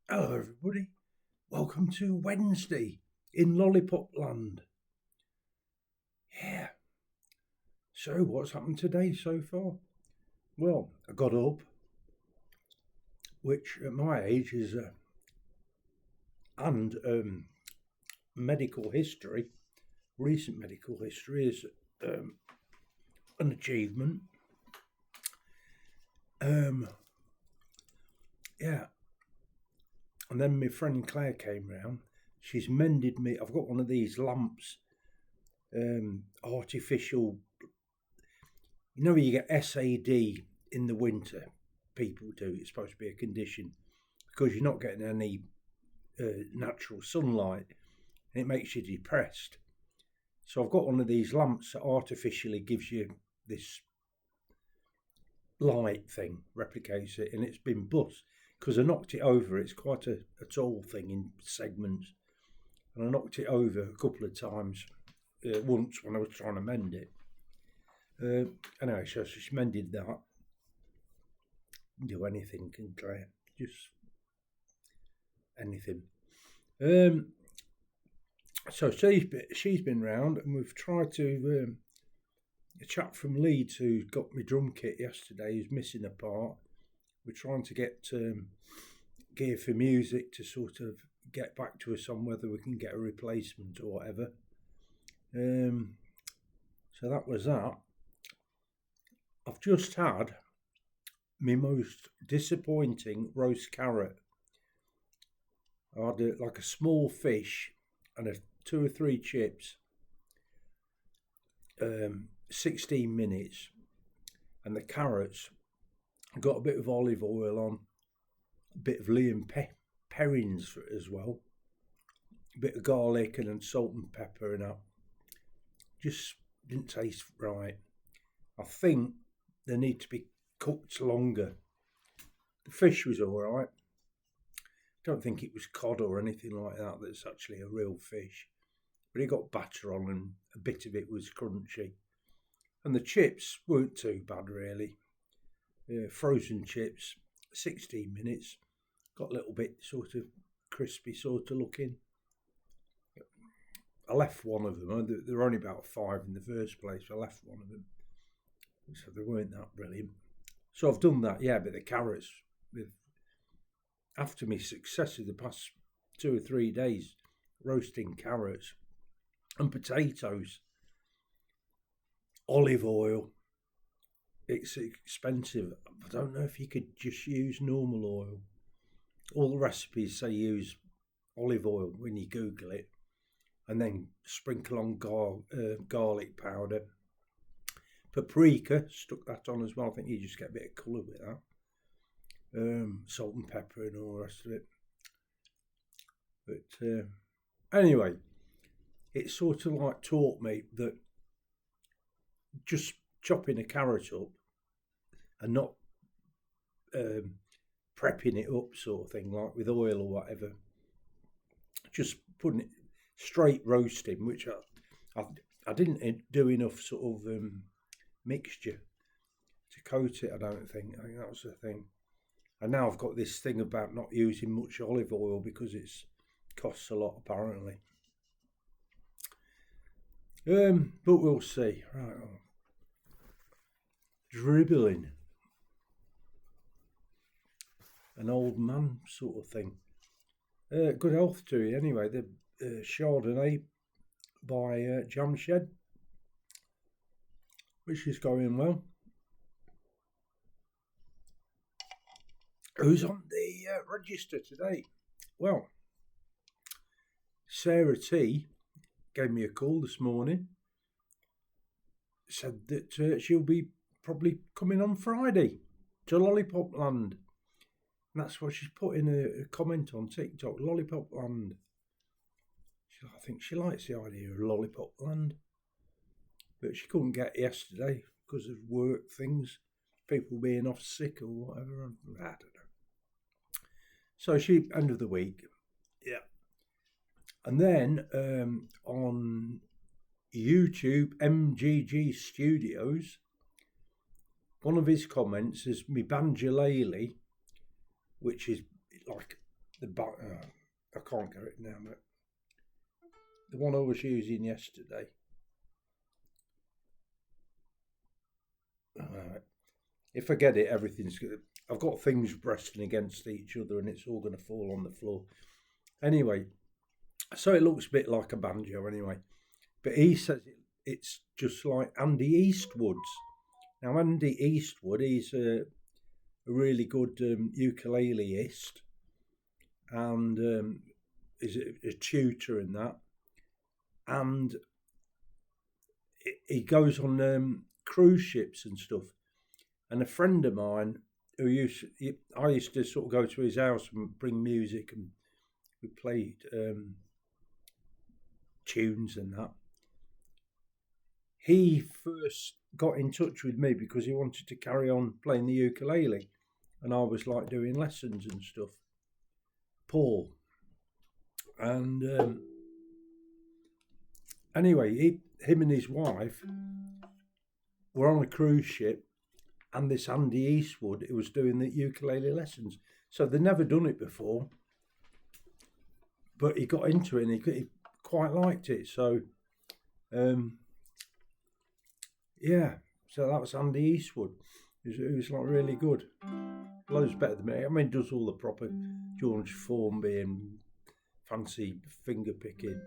Hello, everybody. Welcome to Wednesday in Lollipop Land. Yeah. So, what's happened today so far? Well, I got up, which at my age is, and medical history, recent medical history is an achievement. Yeah. And then my friend Claire came round. She's mended me. I've got one of these lamps, artificial. You know, you get SAD in the winter. People do. It's supposed to be a condition because you're not getting any natural sunlight, and it makes you depressed. So I've got one of these lamps that artificially gives you this light thing, replicates it, and it's been bust because I knocked it over. It's quite a tall thing in segments, and I knocked it over a couple of times. Once when I was trying to mend it. Anyway, so she mended that. Do anything, can Claire? Just anything. So she's been round, and we've tried to. A chap from Leeds who got me drum kit yesterday is missing a part. We're trying to get Gear for Music to sort of get back to us on whether we can get a replacement or whatever. So that was that. I've just had my most disappointing roast carrot. I had like a small fish and 2 or 3 chips. 16 minutes, and the carrots got a bit of olive oil on, a bit of Liam Perrins as well, a bit of garlic and then salt and pepper, and that just didn't taste right. I think they need to be cooked longer. The fish was all right. Don't think it was cod or anything like that. That's actually a real fish, but it got batter on, and a bit of it was crunchy. And the chips weren't too bad, really. Frozen chips, 16 minutes. Got a little bit sort of crispy sort of looking. I left one of them. There were only about 5 in the first place. I left one of them. So they weren't that brilliant. So I've done that, yeah, but the carrots, after my success of the past 2 or 3 days, roasting carrots and potatoes, olive oil, it's expensive. I don't know if you could just use normal oil. All the recipes say use olive oil when you Google it, and then sprinkle on garlic powder. Paprika, stuck that on as well. I think you just get a bit of colour with that. Salt and pepper and all the rest of it. But anyway, it sort of like taught me that just chopping a carrot up and not prepping it up sort of thing, like with oil or whatever, just putting it straight roasting, which I didn't do enough sort of mixture to coat it. I think that was the thing. And now I've got this thing about not using much olive oil because it costs a lot apparently. But we'll see. Right. Dribbling. An old man sort of thing. Good health to you anyway. The Chardonnay by Jam Shed, which is going well. Who's on the register today? Well, Sarah T gave me a call this morning. Said that she'll be probably coming on Friday to Lollipop Land. And that's what she's put in a comment on TikTok, Lollipop Land. I think she likes the idea of Lollipop Land. But she couldn't get yesterday because of work things, people being off sick or whatever. I don't know. So she, end of the week. Yeah. And then on YouTube, MGG Studios, one of his comments is me banjolele, which is like I can't get it now, but the one I was using yesterday. If I get it, everything's good. I've got things resting against each other, and it's all going to fall on the floor. Anyway, so it looks a bit like a banjo, anyway. But he says it's just like Andy Eastwood's. Now, Andy Eastwood, he's a really good ukuleleist, and is a tutor in that, and he goes on cruise ships and stuff. And a friend of mine I used to sort of go to his house and bring music, and we played tunes and that. He first got in touch with me because he wanted to carry on playing the ukulele, and I was like doing lessons and stuff. Paul. And anyway, him and his wife were on a cruise ship, and this Andy Eastwood, who was doing the ukulele lessons. So they'd never done it before, but he got into it and he quite liked it. So, yeah, so that was Andy Eastwood. He was like really good. Loads better than me. I mean, does all the proper George Formby and fancy finger picking.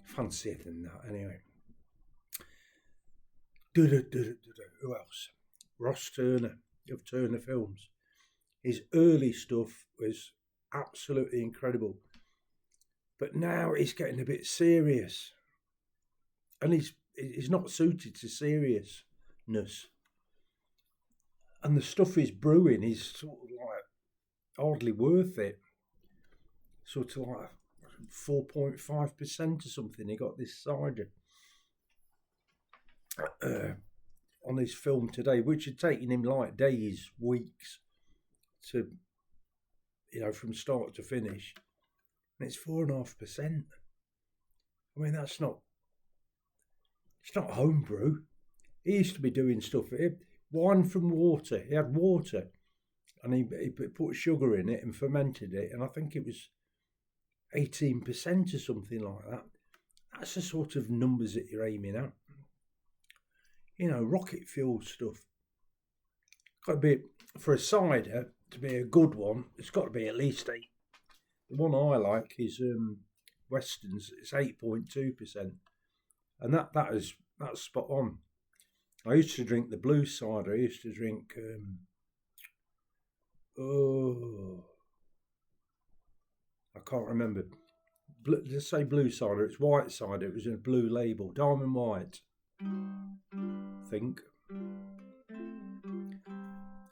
Fancier than that, anyway. Who else? Ross Turner of Turner Films. His early stuff was absolutely incredible, but now he's getting a bit serious, and he's not suited to seriousness. And the stuff he's brewing is sort of like hardly worth it. Sort of like 4.5% or something. He got this cider on his film today, which had taken him like days, weeks to, from start to finish, and it's 4.5%. I mean, it's not homebrew. He used to be doing stuff. Wine from water. He had water, and he put sugar in it and fermented it, and I think it was 18% or something like that. That's the sort of numbers that you're aiming at. Rocket fuel stuff. Got to be, for a cider to be a good one, it's got to be at least 8. The one I like is Weston's. It's 8.2%, and that's spot on. I used to drink the blue cider. I used to drink I can't remember. Let's say blue cider. It's white cider. It was in a blue label, Diamond White, I think.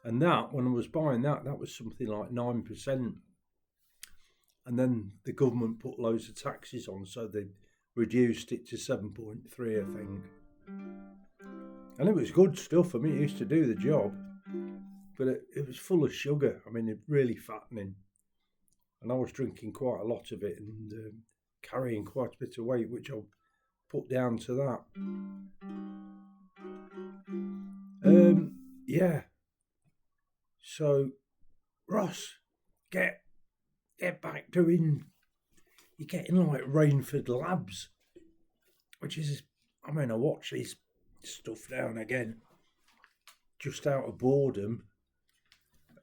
And that, when I was buying that was something like 9%. And then the government put loads of taxes on, so they reduced it to 7.3, I think. And it was good stuff. I mean, it used to do the job, but it was full of sugar. I mean, it really fattening. And I was drinking quite a lot of it and carrying quite a bit of weight, which I'll put down to that. Yeah. So, Ross, get back doing. You're getting like Rainford Labs, which is, I mean, I watch his stuff now and again, just out of boredom,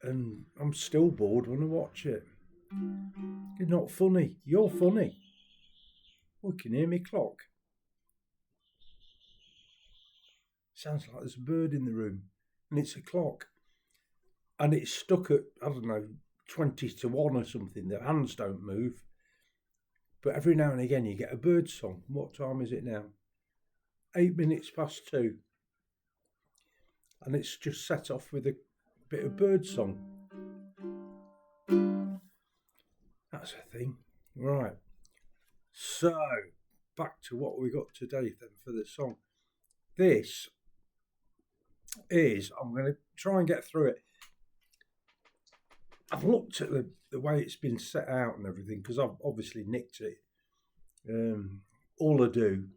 and I'm still bored when I watch it. You're not funny. You're funny. Oh, you can hear me clock. Sounds like there's a bird in the room, and it's a clock, and it's stuck at, I don't know, 20 to 1 or something. The hands don't move, but every now and again you get a bird song. What time is it now? 8 minutes past 2, and it's just set off with a bit of bird song. That's a thing. Right. So, back to what we got today then for the song. This is, I'm going to try and get through it. I've looked at the way it's been set out and everything because I've obviously nicked it. All I do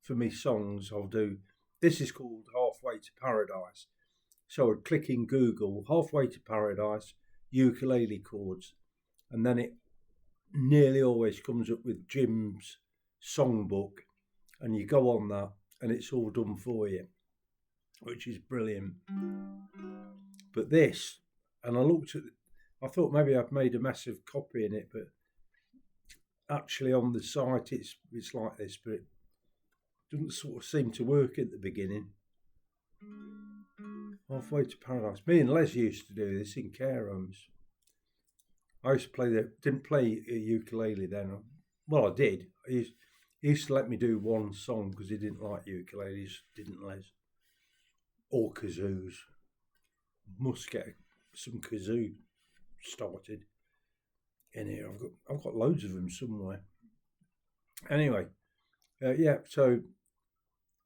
for me songs, I'll do. This is called Halfway to Paradise. So I'd click in Google Halfway to Paradise ukulele chords, and then it nearly always comes up with Jim's songbook, and you go on that, and it's all done for you, which is brilliant. But this, and I thought maybe I've made a massive copy in it, but actually on the site it's like this, but it doesn't sort of seem to work at the beginning. Halfway to Paradise. Me and Les used to do this in care homes. I used to didn't play a ukulele then. Well, I did. He used to let me do one song because he didn't like ukuleles, didn't Les? Or kazoos. Must get some kazoo started in here. I've got loads of them somewhere. Anyway, yeah. So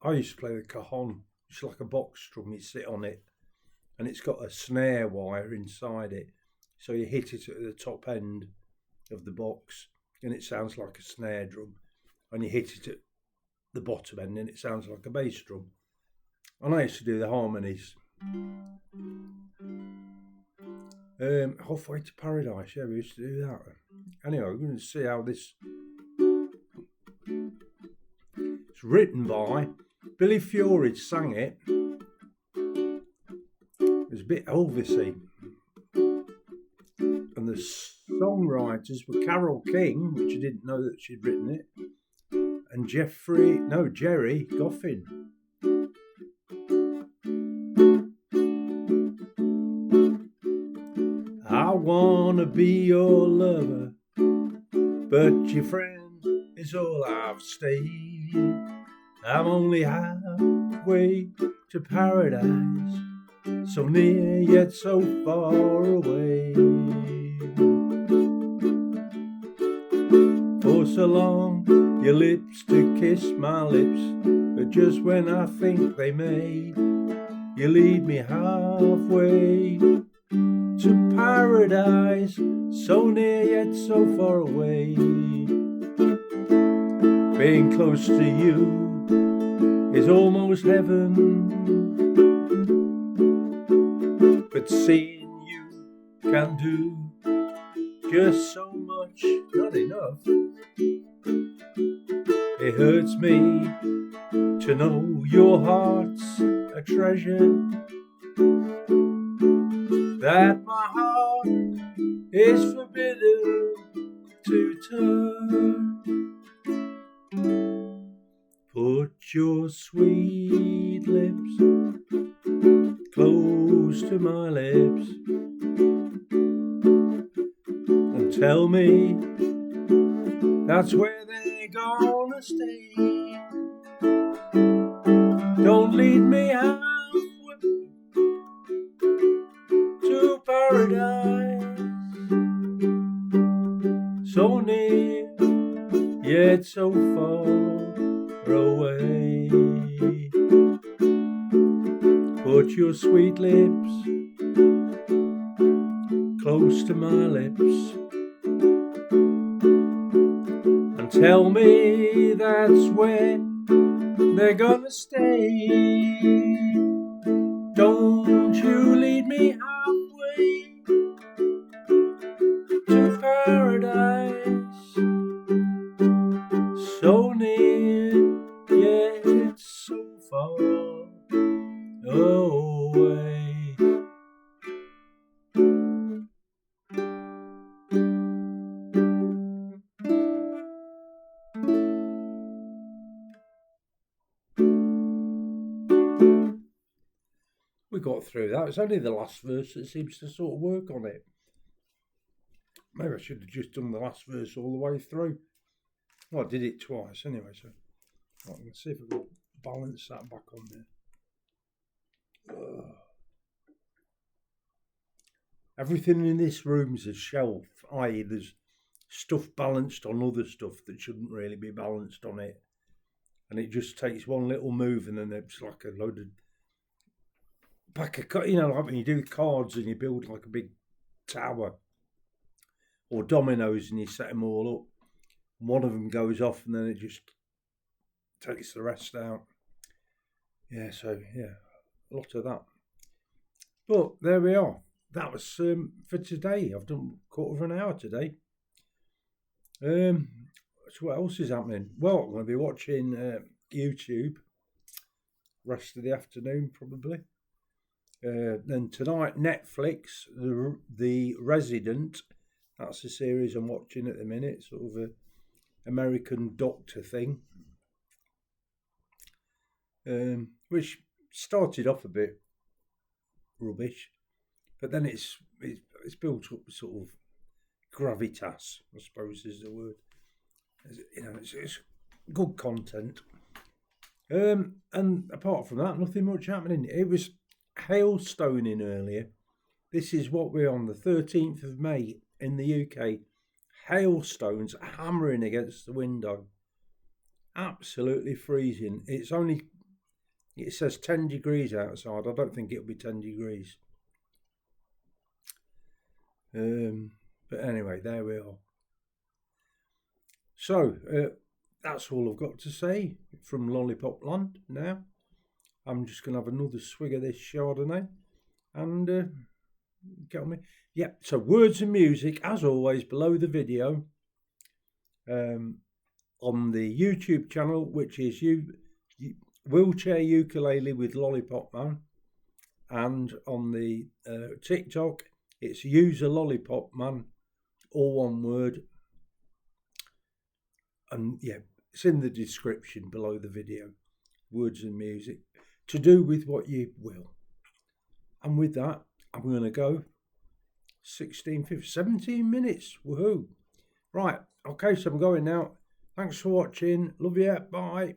I used to play the cajon. It's like a box drum. You sit on it, and it's got a snare wire inside it. So you hit it at the top end of the box, and it sounds like a snare drum. And you hit it at the bottom end, and it sounds like a bass drum. And I used to do the harmonies. Halfway to Paradise, yeah, we used to do that. Anyway, we're going to see how this. It's written by Billy Fury, sang it. It was a bit Elvisy. And the songwriters were Carole King, which I didn't know that she'd written it, and Gerry Goffin. I wanna be your lover, but your friend is all I've stayed. I'm only halfway to paradise, so near yet so far away. For so long, your lips to kiss my lips, but just when I think they may, you lead me halfway to paradise, so near yet so far away. Being close to you is almost heaven, but seeing you can do just so much, not enough. It hurts me to know your heart's a treasure, that my heart is forbidden to turn. Put your sweet lips close to my lips and tell me that's where they're gonna stay. Don't lead me halfway to paradise, so near yet so far away. Put your sweet lips close to my lips and tell me that's where they're gonna stay. Don't you lead me halfway to paradise, so near yet so far away. We got through that. It's only the last verse that seems to sort of work on it. Maybe I should have just done the last verse all the way through. Well, I did it twice anyway, so I'm going to see if I can balance that back on there. Everything in this room's a shelf, i.e. there's stuff balanced on other stuff that shouldn't really be balanced on it. And it just takes one little move and then it's like a load of pack of, you know, like when you do cards and you build like a big tower or dominoes, and you set them all up. One of them goes off, and then it just takes the rest out. Yeah, so yeah, a lot of that. But there we are. That was for today. I've done a quarter of an hour today. So what else is happening? Well, I'm going to be watching YouTube rest of the afternoon probably. Then tonight, Netflix, the Resident. That's the series I'm watching at the minute. Sort of a American doctor thing, which started off a bit rubbish, but then it's built up sort of gravitas, I suppose is the word. You know, it's good content. And apart from that, nothing much happening. It was hailstoning earlier. This is what we're on, the 13th of May in the UK. Hailstones hammering against the window. Absolutely freezing. It says 10 degrees outside. I don't think it'll be 10 degrees. But anyway, there we are. So, that's all I've got to say from Lollipop Land now. I'm just going to have another swig of this Chardonnay and get on me. Yeah, so words and music, as always, below the video on the YouTube channel, which is Wheelchair Ukulele with Lollipop Man. And on the TikTok, it's User Lollipop Man, all one word. And yeah, it's in the description below the video. Words and music, to do with what you will. And with that, I'm going to go 17 minutes. Woohoo. Right, okay, so I'm going now. Thanks for watching. Love you. Bye.